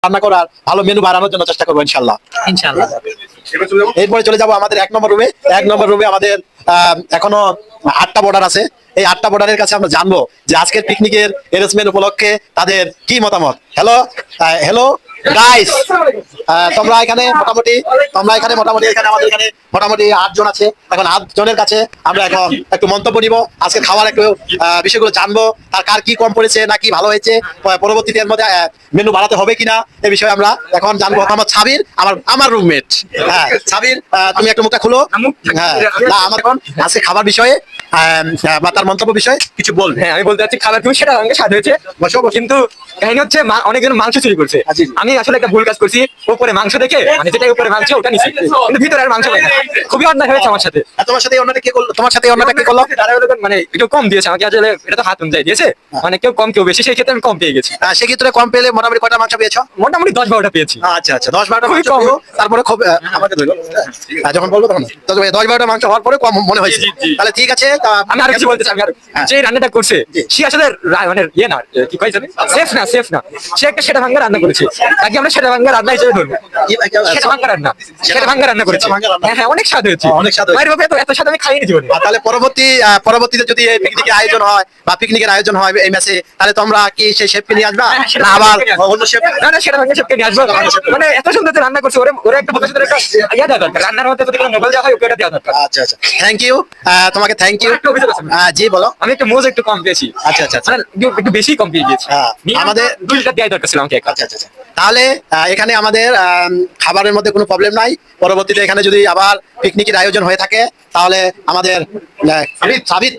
রান্না করার ভালো মেনু বানানোর জন্য চেষ্টা করবো ইনশাল্লাহ। এরপরে চলে যাবো আমাদের 1 নম্বর রুমে। 1 নম্বর রুমে আমাদের এখনো 8টা বর্ডার আছে। এই 8টা বর্ডারের কাছে আমরা জানবো যে আজকের পিকনিকের অ্যারেঞ্জমেন্ট উপলক্ষে তাদের কি মতামত। হ্যালো হ্যালো গাইস, তোমরা এখানে মোটামুটি এখানে আমাদের এখানে মোটামুটি 8 জন আছে। এখন 8 জনের কাছে আমরা এখন একটু মন্তব্য নিব, আজকে খাওয়ার একটু বিষয়গুলো জানবো, তার কার কি কম পড়েছে না কি ভালো হয়েছে, পরবর্তীতে এর মধ্যে মেনু বাড়াতে হবে কিনা এই বিষয়ে আমরা এখন জানবো। আমার সাবির, আমার রুমমেট। হ্যাঁ সাবির, তুমি একটু মুখটা খুলো। হ্যাঁ না, আমার এখন আজকে খাবার বিষয়ে বা তার মন্তব্য বিষয়ে কিছু বলবে। হ্যাঁ আমি বলতে চাচ্ছি খাবার তুমি সেটা রঙে স্বাদ হয়েছে, কিন্তু কাহিনী হচ্ছে অনেকজন মাংস চুরি করছে। আমি আসলে একটা ভুল কাজ করছি, উপরে মাংস দেখে মানে যেটা উপরে মাংস ওটা নিছি, কিন্তু ভিতরে আর মাংস পাই না। খুবই অন্যায় হয়েছে আমার সাথে। তোমার সাথে অন্যটা কি করলো? তোমার সাথে অন্যটা কি করলো? মানে একটু কম দিয়েছে আমাকে, আসলে এটা তো হাত অনুযায়ী দিয়েছে, মানে কেউ কম কেউ বেশি, সেই ক্ষেত্রে আমি কম পেয়ে গেছি। সেক্ষেত্রে কম পেলে মোটামুটি কয়টা মাংস পেয়েছো? মোটামুটি 10-12টা পেয়েছি। আচ্ছা আচ্ছা, 10-12টা মাংস পেয়েছো, তারপরে খুব আমাকে ধরো যখন বলবো তখন 10-12টা মাংস হওয়ার পরে কম মনে হয়েছে। তাহলে ঠিক আছে, আমি আর কিছু বলতে চাই। যে রান্নাটা করছে সে আসলে মানে ইয়ে না, কি কয় জানেন, সেফ না। সে একটা সেটা ভাঙ্গা রান্না করেছে, তাকে আমরা সেটা ভাঙ্গা রান্না হিসেবে ধরবো। সেটা ভাঙ্গা রান্না করেছে। হ্যাঁ অনেক স্বাদ হয়েছে, অনেক স্বাদ হয়েছে। এত স্বাদ আমি খাইনি জীবনে। তাহলে পরবর্তীতে যদি এই পিকনিকের আয়োজন হয় বা পিকনিকের আয়োজন হয় এই ম্যাচে, তাহলে তোমরা কি সেই শেফকে নিয়ে আসবা না আবার অন্য শেফ? না সেটা ভাঙ্গা শেফকে নিয়ে আসবো। মানে এত সুন্দর যে রান্না করছে, ওরে একটা ভবিষ্যতের একটা ইয়া দেওয়া দরকার, রান্নার মধ্যে যদি কোনো নোবেল দেওয়া হয় ওকে এটা দেওয়া দরকার। আচ্ছা আচ্ছা, থ্যাংক ইউ, তোমাকে থ্যাংক ইউ। জি বলো। আমি একটা মোজ একটু কম পেয়েছি। আচ্ছা আচ্ছা, মানে একটু বেশি কম পেয়ে গিয়েছি। আমাদের 2 লিটার দেওয়া দরকার ছিল আমাকে। আচ্ছা আচ্ছা, তাহলে এখানে আমাদের খাবারের মধ্যে কোনো প্রবলেম নাই। পরবর্তীতে এখানে যদি আবার পিকনিকের আয়োজন হয়ে থাকে তাহলে আমাদের সাবিত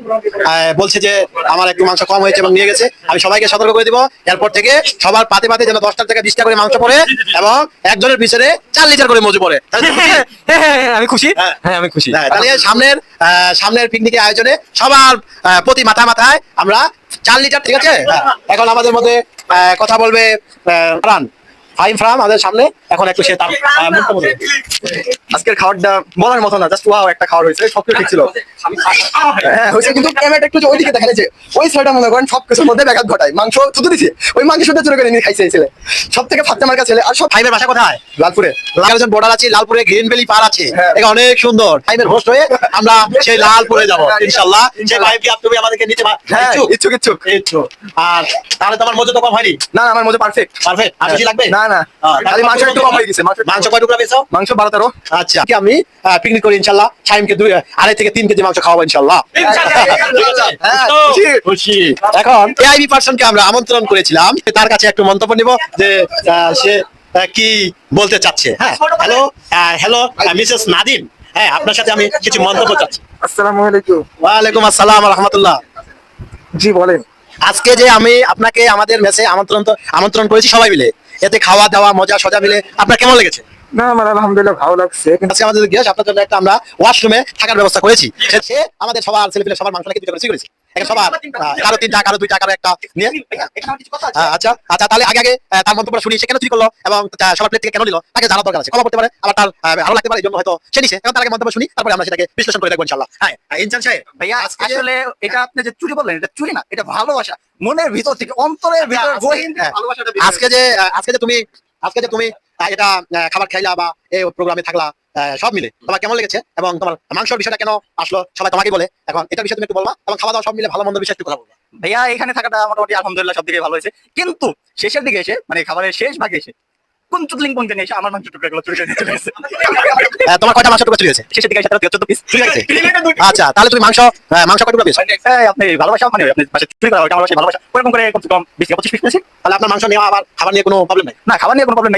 বলছে যে আমার একটু মাংস কম হয়েছে এবং নিয়ে গেছে। আমি সবাইকে সতর্ক করে দিব, এরপর থেকে সবার পাতে পাতে যেন 10টা থেকে 20টা করে মাংস পড়ে এবং একজনের পিছনে 4 লিটার করে মজু পড়ে। আমি খুশি। হ্যাঁ আমি খুশি। তাহলে সামনের পিকনিকের আয়োজনে সবার প্রতি মাথায় আমরা 4 লিটার, ঠিক আছে? এখন আমাদের মধ্যে কথা বলবে ফাইম ফ্রাম আমাদের সামনে। এখন একটু সে তার আজকের খাবারটা বলার মতো না, জাস্ট ওয়াও একটা খাবার হয়েছে, সবকিছু ঠিক ছিল। হ্যাঁ হয়েছে, কিন্তু ক্যামেরাটা একটু ওইদিকে দেখা যাচ্ছে, ওই সাইডটা মনে করেন সবকিছুর মধ্যে ব্যাঘাত ঘটায়। মাংস থুতু দিছে, ওই মাংসটা চুরি করে নিয়ে খাইছে এই ছেলে, সব থেকে ফাঁকতে মার্কা ছেলে। আর সব ফাইমের বাসা কোথায়? লালপুরে। 11 জন বর্ডার আছে, লালপুরে গ্রিন ভ্যালি পার আছে, এটা অনেক সুন্দর। ফাইমের হোস্ট হয়ে আমরা সেই লালপুরে যাব ইনশাআল্লাহ। সেই ফাইম কি তুমি আমাদেরকে নিতে ইচ্ছুক? আর তাহলে তোমার মজা তো কম হয়নি? না আমার মজা পারফেক্ট। আর বেশি লাগবে? না খালি মাংস একটু কম হয়ে গেছে। মাংস কয় টুকরা পেয়েছো? মাংস 12-13। আচ্ছা, কি আমি পিকনিক করি ইনশাআল্লাহ। ফাইমকে 2.5 থেকে 3 কেজি মাংস খাওয়াবো ইনশাআল্লাহ। খুশি। এখন এআইবি পারসনকে আমরা আমন্ত্রণ করেছিলাম, তার কাছে একটু মন্তব্য নিব যে সে কি বলতে চাচ্ছে। হ্যাঁ হ্যালো মিসেস নাদিম, হ্যাঁ আপনার সাথে আমি কিছু মন্তব্য চাচ্ছি। আসসালামু আলাইকুম। ওয়ালাইকুম আসসালাম ওয়া রাহমাতুল্লাহ। জি বলেন। আজকে যে আমি আপনাকে আমাদের মেসে আমন্ত্রণ করেছি সবাই মিলে, এতে খাওয়া দাওয়া মজা সজা মিলে আপনার কেমন লেগেছে? না আমার আলহামদুলিল্লাহ ভালো লাগছে। আজকে আমাদের গেস্ট, আপনার জন্য একটা আমরা ওয়াশরুমে থাকার ব্যবস্থা করেছি। সে আমাদের সবার ছেলেপিলে সবার মাংস নাকি 2টা করে করেছি। সবার কারো 3টা, কারো 2টা, কারো একটা নিয়ে। আচ্ছা তাহলে আগে তার মন্তব্য শুনি, সে কেন চুরি করলো এবং সবার প্লেট থেকে কেন নিল তাকে জানার দরকার আছে। কম করতে পারে, আবার তার ভালো লাগতে পারে, এই জন্য হয়তো সে নিছে। এখন তার আগে মন্তব্য শুনি, তারপরে আমরা সেটাকে বিশ্লেষণ করে দেখবো ইনশাআল্লাহ। হ্যাঁ ইনসান সাহেব ভাইয়া, আসলে এটা আপনি যে চুরি বললেন, এটা চুরি না, এটা ভালোবাসা, মনের ভিতর থেকে, অন্তরের ভিতর গহীন ভালোবাসাটা। আজকে যে তুমি এটা খাবার খাইলা বা এই প্রোগ্রামে থাকলা, সব মিলে তোমার কেমন লেগেছে এবং তোমার মাংসের বিষয়টা কেন আসলো সবাই তোমাকে বলে, এখন এটা বিষয়ে তুমি একটু বলবা এবং খাওয়া দাওয়া সব মিলে ভালো মন্দ বিষয়ে একটু কথা বলবা। ভাইয়া এখানে থাকাটা মোটামুটি আলহামদুলিল্লাহ সব দিকে ভালো হয়েছে, কিন্তু শেষের দিকে এসে মানে খাবারের শেষ ভাগে এসে কোন চুদলিং পয়েন্টে এসে আমার মাংস টুকরাগুলো চুরি করে নিয়ে চলে গেছে। তোমার কয়টা মাংস টুকরা চুরি হয়েছে? শেষের দিকে এসে 14 পিস চুরি হয়েছে। আচ্ছা তাহলে তুমি মাংস কয় টুকরা পেয়েছো? আপনি ভালোবাসা মানে আপনি পাশে চুরি করা, ওটা আমার ভালোবাসা, ওরকম করে কমসে কম 20-25 পিস পেয়েছি। তাহলে আপনার মাংস নেওয়া আবার খাবার নিয়ে কোনো প্রবলেম নাই? না খাবার নিয়ে কোনো প্রবলেম নাই।